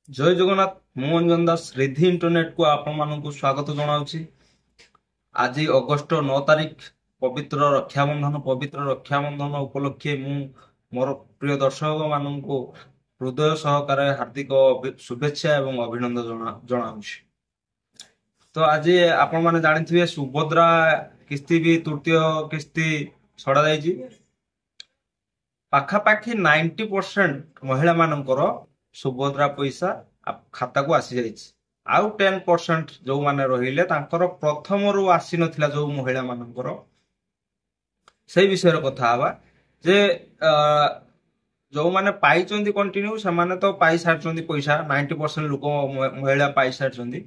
ଜୟ ଜଗନ୍ନାଥ। ମୁଁ ଅଞ୍ଜନ ଦାସ ରିଧି ଇଣ୍ଟରନେଟ କୁ ଆପଣମାନଙ୍କୁ ସ୍ୱାଗତ ଜଣାଉଛି। ଆଜି ଅଗଷ୍ଟ 9 ତାରିଖ, ପବିତ୍ର ରକ୍ଷାବନ୍ଧନ ଉପଲକ୍ଷେ ମୁଁ ମୋର ପ୍ରିୟ ଦର୍ଶକ ମାନଙ୍କୁ ହୃଦୟ ସହକାରେ ହାର୍ଦ୍ଦିକ ଶୁଭେଚ୍ଛା ଏବଂ ଅଭିନନ୍ଦନ ଜଣାଉଛି। ତ ଆଜି ଆପଣମାନେ ଜାଣିଥିବେ ସୁଭଦ୍ରା କିସ୍ତି ବି ତୃତୀୟ କିସ୍ତି ଛଡା ଯାଇଛି। ପାଖାପାଖି 90% ମହିଳା ମାନଙ୍କର ସୁଭଦ୍ରା ପଇସା ଖାତାକୁ ଆସିଯାଇଛି। ଆଉ 10% ଯୋଉମାନେ ରହିଲେ ତାଙ୍କର ପ୍ରଥମରୁ ଆସିନଥିଲା, ଯୋଉ ମହିଳା ମାନଙ୍କର, ସେଇ ବିଷୟରେ କଥା ହବା। ଯେ ଅ, ଯୋଉମାନେ ପାଇଛନ୍ତି କଣ୍ଟିନ୍ୟୁ ସେମାନେ ତ ପାଇସାରିଛନ୍ତି ପଇସା, 90% ଲୋକ ମହିଳା ପାଇସାରିଛନ୍ତି।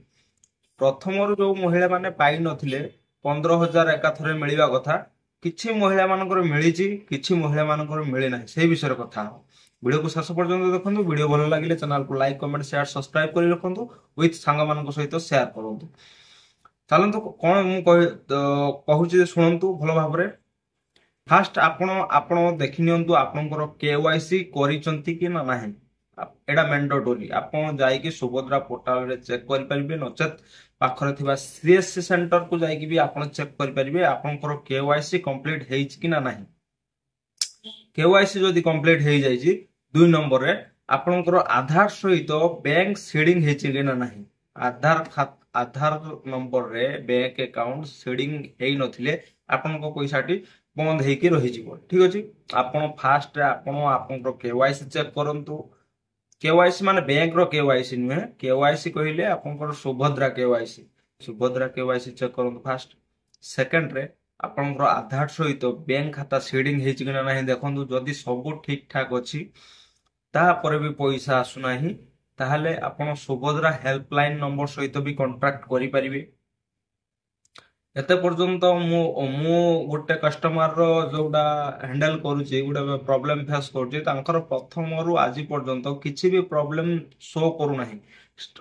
ପ୍ରଥମରୁ ଯୋଉ ମହିଳା ମାନେ ପାଇନଥିଲେ 15,000 ଏକାଥରେ ମିଳିବା କଥା, କିଛି ମହିଳା ମାନଙ୍କର ମିଳିଛି, କିଛି ମହିଳା ମାନଙ୍କର ମିଳିନାହିଁ। ସେଇ ବିଷୟରେ କଥା ହବା। ଭିଡିଓକୁ ଶେଷ ପର୍ଯ୍ୟନ୍ତ ଦେଖନ୍ତୁ। ଭିଡିଓ ଭଲ ଲାଗିଲେ ଚ୍ୟାନେଲକୁ ଲାଇକ୍, କମେଣ୍ଟ, ସେୟାର, ସବସ୍କ୍ରାଇବ କରି ରଖନ୍ତୁ। ୱିଥ୍ ସାଙ୍ଗମାନଙ୍କ ସହିତ ସେୟାର କରନ୍ତୁ। ଚାଲନ୍ତୁ କଣ ମୁଁ କହୁଛି ଶୁଣନ୍ତୁ ଭଲ ଭାବରେ। ଫାଷ୍ଟ ଆପଣ ଦେଖି ନିଅନ୍ତୁ ଆପଣଙ୍କର କେୱାଇସି କରିଛନ୍ତି କି ନା ନାହିଁ। ଏଇଟା ମେଣ୍ଡଟୋରି। ଆପଣ ଯାଇକି ସୁଭଦ୍ରା ପୋର୍ଟାଲରେ ଚେକ୍ କରିପାରିବେ, ନଚେତ୍ ପାଖରେ ଥିବା ସିଏସସି ସେଣ୍ଟରକୁ ଯାଇକି ବି ଆପଣ ଚେକ୍ କରିପାରିବେ ଆପଣଙ୍କର କେୱାଇସି କମ୍ପ୍ଲିଟ୍ ହେଇଛି କି ନା ନାହିଁ। କେୱାଇସି ଯଦି କମ୍ପ୍ଲିଟ୍ ହେଇଯାଇଛି, 2 ନମ୍ବରରେ ଆପଣଙ୍କର ଆଧାର ସହିତ ବ୍ୟାଙ୍କ ସିଡିଂ ହେଇଛି କି ନା ନାହିଁ। ଆଧାର ନମ୍ବରରେ ବ୍ୟାଙ୍କ ଆକାଉଣ୍ଟ ସିଡିଂ ହେଇନଥିଲେ ଆପଣଙ୍କ ପଇସାଟି ବନ୍ଦ ହେଇକି ରହିଯିବ। ଠିକ ଅଛି। ଆପଣ ଫାଷ୍ଟ ଆପଣଙ୍କର କେୱାଇସି ଚେକ୍ କରନ୍ତୁ। କେୱାଇସି ମାନେ ବ୍ୟାଙ୍କର କେୱାଇସି ନୁହେଁ। କେୱାଇସି କହିଲେ ଆପଣଙ୍କର ସୁଭଦ୍ରା କେୱାଇସି ଚେକ୍ କରନ୍ତୁ ଫାଷ୍ଟ। ସେକେଣ୍ଡରେ ଆପଣଙ୍କର ଆଧାର ସହିତ ବ୍ୟାଙ୍କ ଖାତା ସିଡିଂ ହେଇଛି କି ନା ନାହିଁ ଦେଖନ୍ତୁ। ଯଦି ସବୁ ଠିକ ଠାକ ଅଛି, ତାପରେ ବି ପଇସା ଆସୁନାହିଁ, ତାହେଲେ ଆପଣ ସୁଭଦ୍ରା ହେଲ୍ପଲାଇନ ନମ୍ବର ସହିତ ବି କଣ୍ଟାକ୍ଟ କରିପାରିବେ। ଏତେ ପର୍ଯ୍ୟନ୍ତ ମୁଁ ଗୋଟେ କଷ୍ଟମରର ଯୋଉଟା ହ୍ୟାଣ୍ଡେଲ କରୁଛି, ଗୋଟେ ପ୍ରୋବ୍ଲେମ ଫେସ୍ କରୁଛି, ତାଙ୍କର ପ୍ରଥମରୁ ଆଜି ପର୍ଯ୍ୟନ୍ତ କିଛି ବି ପ୍ରୋବ୍ଲେମ ଶୋ କରୁନାହିଁ।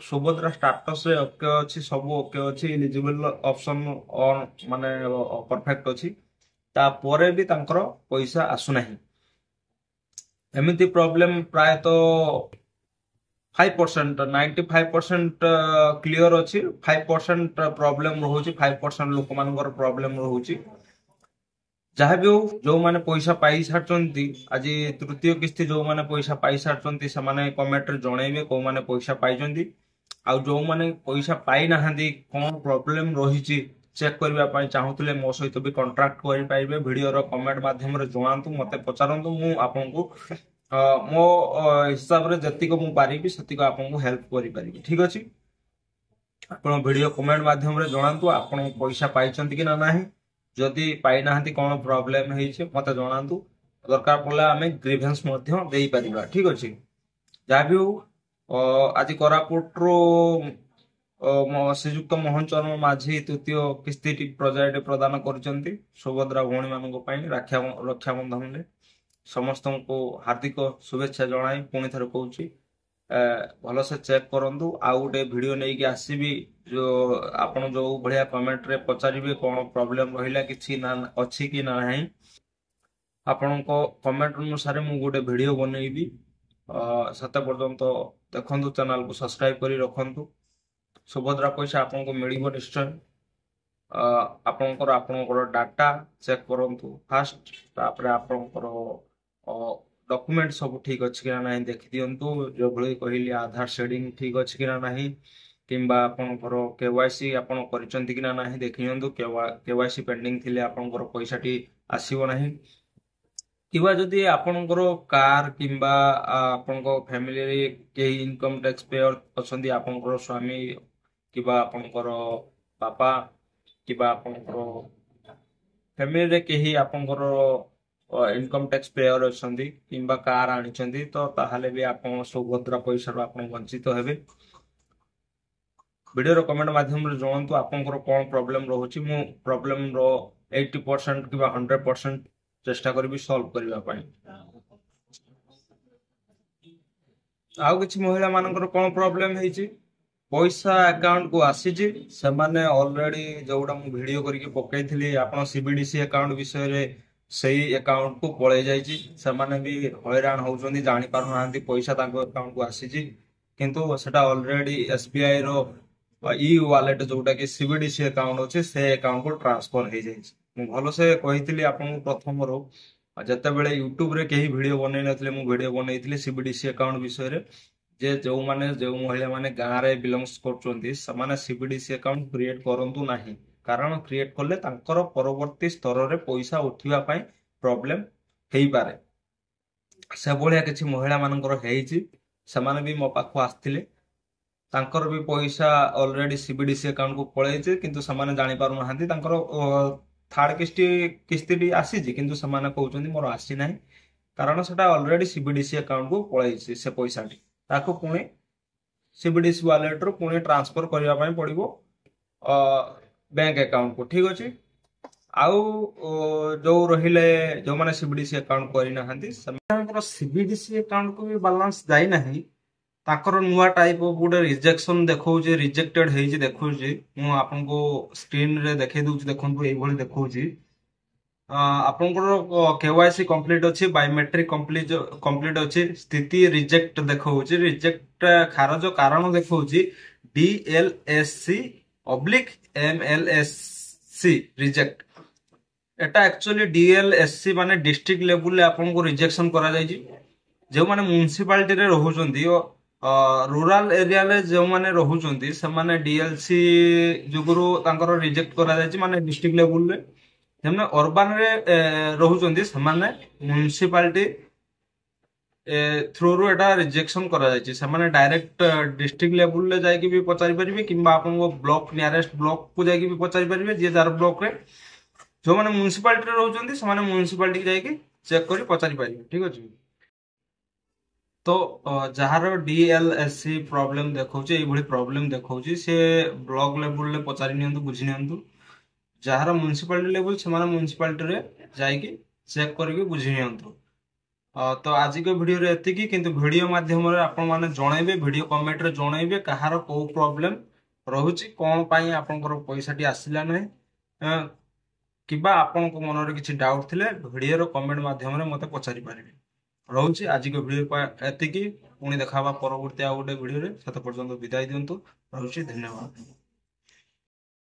ସୁଭଦ୍ରା ଷ୍ଟାଟସରେ ଓକେ ଅଛି, ସବୁ ଓକେ ଅଛି, ଇଲିଜିବଲ ଅପସନ ଅନ୍ ମାନେ ପରଫେକ୍ଟ ଅଛି, ତାପରେ ବି ତାଙ୍କର ପଇସା ଆସୁନାହିଁ। ଏମିତି ପ୍ରୋବ୍ଲେମ ପ୍ରାୟତଃ 5%, 95% କ୍ଲିୟର ଅଛି, 5% ପ୍ରୋବ୍ଲେମ ରହୁଛି, 5% ଲୋକମାନଙ୍କର ପ୍ରୋବ୍ଲେମ ରହୁଛି। ଯାହା ବି ହଉ, ଯୋଉମାନେ ପଇସା ପାଇ ସାରିଛନ୍ତି, ଆଜି ତୃତୀୟ କିସ୍ତି ଯୋଉମାନେ ପଇସା ପାଇ ସାରିଛନ୍ତି ସେମାନେ କମେଣ୍ଟରେ ଜଣେଇବେ କୋଉମାନେ ପଇସା ପାଇଛନ୍ତି। ଆଉ ଯୋଉମାନେ ପଇସା ପାଇନାହାନ୍ତି, କଣ ପ୍ରୋବ୍ଲେମ ରହିଛି ଚେକ୍ କରିବା ପାଇଁ ଚାହୁଁଥିଲେ, ମୋ ସହିତ ବି କଣ୍ଟାକ୍ଟ କରିପାରିବେ। ଭିଡିଓର କମେଣ୍ଟ ମାଧ୍ୟମରେ ଜଣାନ୍ତୁ, ମତେ ପଚାରନ୍ତୁ, ମୁଁ ଆପଣଙ୍କୁ ମୋ ହିସାବରେ ଯେତିକି ମୁଁ ପାରିବି ସେତିକି ଆପଣଙ୍କୁ ହେଲ୍ପ କରିପାରିବି। ଠିକ ଅଛି। ଆପଣ ଭିଡିଓ କମେଣ୍ଟ ମାଧ୍ୟମରେ ଜଣାନ୍ତୁ ଆପଣ ପଇସା ପାଇଛନ୍ତି କି ନା ନାହିଁ। ଯଦି ପାଇନାହାନ୍ତି, କଣ ପ୍ରୋବ୍ଲେମ ହେଇଛି ମତେ ଜଣାନ୍ତୁ। ଦରକାର ପଡ଼ିଲେ ଆମେ ଗ୍ରିଭେନ୍ସ ମଧ୍ୟ ଦେଇପାରିବା। ଠିକ ଅଛି। ଯାହା ବି ହଉ, ଆଜି କୋରାପୁଟରୁ ଶ୍ରୀଯୁକ୍ତ ମୋହନ ଚରଣ ମାଝୀ ତୃତୀୟ କିସ୍ତିଟି ପ୍ରୋଜେକ୍ଟ ପ୍ରଦାନ କରିଛନ୍ତି ସୁଭଦ୍ରା ଭଉଣୀ ମାନଙ୍କ ପାଇଁ ରକ୍ଷାବନ୍ଧନରେ। ସମସ୍ତଙ୍କୁ ହାର୍ଦ୍ଦିକ ଶୁଭେଚ୍ଛା ଜଣାଇ ପୁଣି ଥରେ କହୁଛି, ଭଲସେ ଚେକ୍ କରନ୍ତୁ। ଆଉ ଗୋଟେ ଭିଡିଓ ନେଇକି ଆସିବି, ଯୋଉ ଆପଣ ଯୋଉ ଭଳିଆ କମେଣ୍ଟରେ ପଚାରିବେ କଣ ପ୍ରୋବ୍ଲେମ ରହିଲା, କିଛି ନା ଅଛି କି ନାହିଁ, ଆପଣଙ୍କ କମେଣ୍ଟ ଅନୁସାରେ ମୁଁ ଗୋଟେ ଭିଡିଓ ବନେଇବି। ସେତେ ପର୍ଯ୍ୟନ୍ତ ଦେଖନ୍ତୁ, ଚ୍ୟାନେଲକୁ ସବସ୍କ୍ରାଇବ କରି ରଖନ୍ତୁ। ସୁଭଦ୍ରା ପଇସା ଆପଣଙ୍କୁ ମିଳିବ ନିଶ୍ଚୟ। ଆପଣଙ୍କର ଡାଟା ଚେକ୍ କରନ୍ତୁ ଫାଷ୍ଟ, ତାପରେ ଆପଣଙ୍କର ଡକୁମେଣ୍ଟ ସବୁ ଠିକ ଅଛି କି ନା ନାହିଁ ଦେଖି ଦିଅନ୍ତୁ। ଯୋଉଭଳି କହିଲି, ଆଧାର ସେଡିଂ ଠିକ ଅଛି କି ନା ନାହିଁ, କିମ୍ବା ଆପଣଙ୍କର କେୱାଇସି ଆପଣ କରିଛନ୍ତି କି ନା ନାହିଁ ଦେଖି ନିଅନ୍ତୁ। କେୱାଇସି ପେଣ୍ଡିଂ ଥିଲେ ଆପଣଙ୍କର ପଇସାଟି ଆସିବ ନାହିଁ। କିମ୍ବା ଯଦି ଆପଣଙ୍କର କାର କିମ୍ବା ଆପଣଙ୍କ ଫ୍ୟାମିଲିରେ କେହି ଇନକମ ଟ୍ୟାକ୍ସ ପେୟର ଅଛନ୍ତି, ଆପଣଙ୍କର ସ୍ୱାମୀ କିମ୍ବା ଆପଣଙ୍କର ବାପା କିମ୍ବା ଆପଣଙ୍କର ଫ୍ୟାମିଲିରେ କେହି ଆପଣଙ୍କର ଇନକମ ଟ୍ୟାକ୍ସ ପେୟର ଅଛନ୍ତି କିମ୍ବା କାର ଆଣିଛନ୍ତି, ତ ତାହେଲେ ବି ଆପଣ ସୁଭଦ୍ରା ପଇସାରୁ ଆପଣ ବଞ୍ଚିତ ହେବେ। ଭିଡିଓର କମେଣ୍ଟ ମାଧ୍ୟମରେ ଜଣାନ୍ତୁ ଆପଣଙ୍କର କଣ ପ୍ରୋବ୍ଲେମ ରହୁଛି। ମୁଁ ପ୍ରୋବ୍ଲେମର 80% କିମ୍ବା 100% ଚେଷ୍ଟା କରିବି ସଲ୍ଭ କରିବା ପାଇଁ। ଆଉ କିଛି ମହିଳା ମାନଙ୍କର କଣ ପ୍ରୋବ୍ଲେମ ହେଇଛି, ପଇସା ଆକାଉଣ୍ଟକୁ ଆସିଛି, ସେମାନେ ଅଲରେଡି ଯୋଉଟା ମୁଁ ଭିଡିଓ କରିକି ପକେଇଥିଲି ଆପଣ ସିବିଡିସି ଆକାଉଣ୍ଟ ବିଷୟରେ, ସେଇ ଆକାଉଣ୍ଟକୁ ପଳେଇ ଯାଇଛି। ସେମାନେ ବି ହଇରାଣ ହଉଛନ୍ତି, ଜାଣି ପାରୁନାହାନ୍ତି ପଇସା ତାଙ୍କ ଆକାଉଣ୍ଟକୁ ଆସିଛି କିନ୍ତୁ ସେଟା ଅଲରେଡି SBI ର ଇ ୱାଲେଟ ଯୋଉଟା କି CBDC ଆକାଉଣ୍ଟ ଅଛି ସେ ଆକାଉଣ୍ଟ କୁ ଟ୍ରାନ୍ସଫର ହେଇଯାଇଛି। ମୁଁ ଭଲସେ କହିଥିଲି ଆପଣଙ୍କୁ ପ୍ରଥମରୁ, ଯେତେବେଳେ ୟୁଟ୍ୟୁବ ରେ କେହି ଭିଡିଓ ବନେଇ ନଥିଲେ ମୁଁ ଭିଡିଓ ବନେଇଥିଲି CBDC ଆକାଉଣ୍ଟ ବିଷୟରେ, ଯେ ଯେଉଁ ମହିଳା ମାନେ ଗାଁରେ ବିଲଙ୍ଗସ୍ କରୁଛନ୍ତି ସେମାନେ CBDC ଆକାଉଣ୍ଟ କ୍ରିଏଟ କରନ୍ତୁ ନାହିଁ। କାରଣ କ୍ରିଏଟ କଲେ ତାଙ୍କର ପରବର୍ତ୍ତୀ ସ୍ତରରେ ପଇସା ଉଠିବା ପାଇଁ ପ୍ରୋବ୍ଲେମ ହେଇପାରେ। ସେଭଳିଆ କିଛି ମହିଳା ମାନଙ୍କର ହେଇଛି, ସେମାନେ ବି ମୋ ପାଖକୁ ଆସିଥିଲେ। ତାଙ୍କର ବି ପଇସା ଅଲରେଡି CBDC ଆକାଉଣ୍ଟ କୁ ପଳେଇଛି, କିନ୍ତୁ ସେମାନେ ଜାଣିପାରୁନାହାନ୍ତି। ତାଙ୍କର ଥାର୍ଡ କିସ୍ତିଟି ଆସିଛି, କିନ୍ତୁ ସେମାନେ କହୁଛନ୍ତି ମୋର ଆସିନାହିଁ। କାରଣ ସେଟା ଅଲରେଡି CBDC ଆକାଉଣ୍ଟ କୁ ପଳେଇଛି ସେ ପଇସାଟି। ତାକୁ ପୁଣି CBDC ୱାଲେଟ ରୁ ପୁଣି ଟ୍ରାନ୍ସଫର କରିବା ପାଇଁ ପଡିବ ବ୍ୟାଙ୍କ ଆକାଉଣ୍ଟ କୁ। ଠିକ ଅଛି। ଆଉ ଯୋଉ ରହିଲେ ଯୋଉମାନେ CBDC ଆକାଉଣ୍ଟ କରିନାହାନ୍ତି, ସେମାନଙ୍କର CBDC ଆକାଉଣ୍ଟ କୁ ବି ବାଲାନ୍ସ ଯାଇନାହିଁ। ତାଙ୍କର ନୂଆ ଟାଇପ ଅଫ ଗୋଟେ ରିଜେକ୍ସନ ଦେଖଉଛି, ରିଜେକ୍ଟେଡ ହେଇଛି ଦେଖଉଛି। ମୁଁ ଆପଣଙ୍କୁ ସ୍କ୍ରିନରେ ଦେଖେଇ ଦଉଛି, ଦେଖନ୍ତୁ ଏଇଭଳି ଦେଖଉଛି। ଆପଣଙ୍କର KYC କମ୍ପ୍ଲିଟ ଅଛି, ବାୟୋମେଟ୍ରିକ କମ୍ପ୍ଲିଟ ଅଛି, ସ୍ଥିତି ରିଜେକ୍ଟ ଦେଖଉଛି। ରିଜେକ୍ଟ ଖାରଜ କାରଣ ଦେଖଉଛି DLSC/MLSC ରିଜେକ୍ଟ। ଏଟା ଆକ୍ଚୁଆଲି DLSC ମାନେ ଡିଷ୍ଟ୍ରିକ୍ଟ ଲେବୁଲରେ ଆପଣଙ୍କୁ ରିଜେକ୍ସନ କରାଯାଇଛି। ଯେଉଁମାନେ ମ୍ୟୁନିସିପାଲିଟିରେ ରହୁଛନ୍ତି, ରୁରାଲ ଏରିଆରେ ଯେଉଁମାନେ ରହୁଛନ୍ତି, ସେମାନେ DLC ଯୋଗୁରୁ ତାଙ୍କର ରିଜେକ୍ଟ କରାଯାଇଛି, ମାନେ ଡିଷ୍ଟ୍ରିକ୍ଟ ଲେବୁଲରେ। ସେମାନେ ଅର୍ବାନରେ ରହୁଛନ୍ତି, ସେମାନେ ମ୍ୟୁନିସିପାଲିଟି ଥ୍ରୁରୁ ଏଟା ରିଜେକ୍ସନ କରାଯାଇଛି। ସେମାନେ ଡାଇରେକ୍ଟ ଡିଷ୍ଟ୍ରିକ୍ଟ ଲେବୁଲରେ ଯାଇକି ବି ପଚାରି ପାରିବେ, କିମ୍ବା ଆପଣଙ୍କ ବ୍ଲକ ନିୟରେଷ୍ଟ ବ୍ଲକ କୁ ଯାଇକି ବି ପଚାରି ପାରିବେ, ଯିଏ ଯାର ବ୍ଲକରେ। ଯୋଉମାନେ ମ୍ୟୁନିସିପାଲିଟିରେ ରହୁଛନ୍ତି ସେମାନେ ମ୍ୟୁନିସିପାଲିଟି ଯାଇକି ଚେକ୍ କରି ପଚାରି ପାରିବେ। ଠିକ ଅଛି। ତ ଯାହାର DLSC ପ୍ରୋବ୍ଲେମ ଦେଖଉଛି, ଏଇଭଳି ପ୍ରୋବ୍ଲେମ ଦେଖଉଛି, ସେ ବ୍ଲକ ଲେବୁଲରେ ପଚାରି ନିଅନ୍ତୁ, ବୁଝି ନିଅନ୍ତୁ। ଯାହାର ମ୍ୟୁନିସିପାଲିଟି ଲେବୁଲ, ସେମାନେ ମ୍ୟୁନିସିପାଲିଟିରେ ଯାଇକି ଚେକ୍ କରିକି ବୁଝି ନିଅନ୍ତୁ। ତ ଆଜିକ ଭିଡିଓରେ ଏତିକି, କିନ୍ତୁ ଭିଡିଓ ମାଧ୍ୟମରେ ଆପଣ ମାନେ ଜଣେଇବେ, ଭିଡିଓ କମେଣ୍ଟରେ ଜଣେଇବେ କାହାର କୋଉ ପ୍ରୋବ୍ଲେମ ରହୁଛି, କଣ ପାଇଁ ଆପଣଙ୍କର ପଇସାଟି ଆସିଲା ନାହିଁ, କିମ୍ବା ଆପଣଙ୍କ ମନରେ କିଛି ଡାଉଟ୍ ଥିଲେ ଭିଡିଓର କମେଣ୍ଟ ମାଧ୍ୟମରେ ମତେ ପଚାରି ପାରିବେ। ରହୁଛି ଆଜିକ ଭିଡିଓ ଏତିକି। ପୁଣି ଦେଖା ହବା ପରବର୍ତ୍ତୀ ଆଉ ଗୋଟେ ଭିଡିଓରେ। ସେତେ ପର୍ଯ୍ୟନ୍ତ ବିଦାୟ ଦିଅନ୍ତୁ। ରହୁଛି, ଧନ୍ୟବାଦ।